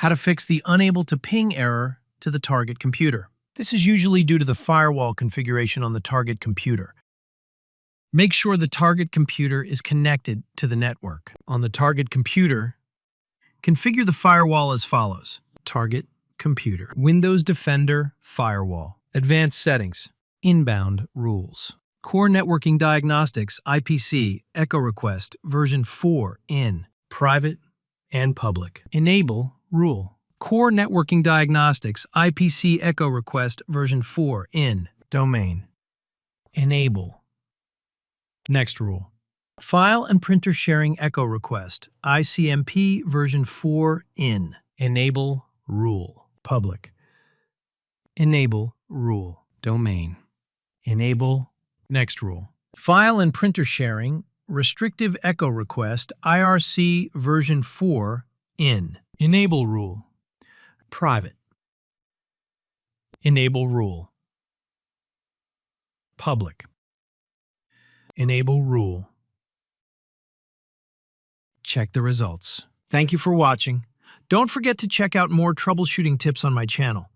How to fix the unable to ping error to the target computer. This is usually due to the firewall configuration on the target computer. Make sure the target computer is connected to the network. On the target computer, configure the firewall as follows. Target computer. Windows Defender Firewall. Advanced settings. Inbound rules. Core Networking Diagnostics IPC Echo Request version 4 in private and public. Enable rule. Core Networking Diagnostics IPC Echo Request version 4 in domain. Enable. Next rule. File and printer sharing echo request ICMP version 4 in. Enable rule. Public. Enable rule. Domain. Enable. Next rule. File and printer sharing restrictive echo request IRC version 4 in. Enable rule. Private. Enable rule. Public. Enable rule. Check the results. Thank you for watching. Don't forget to check out more troubleshooting tips on my channel.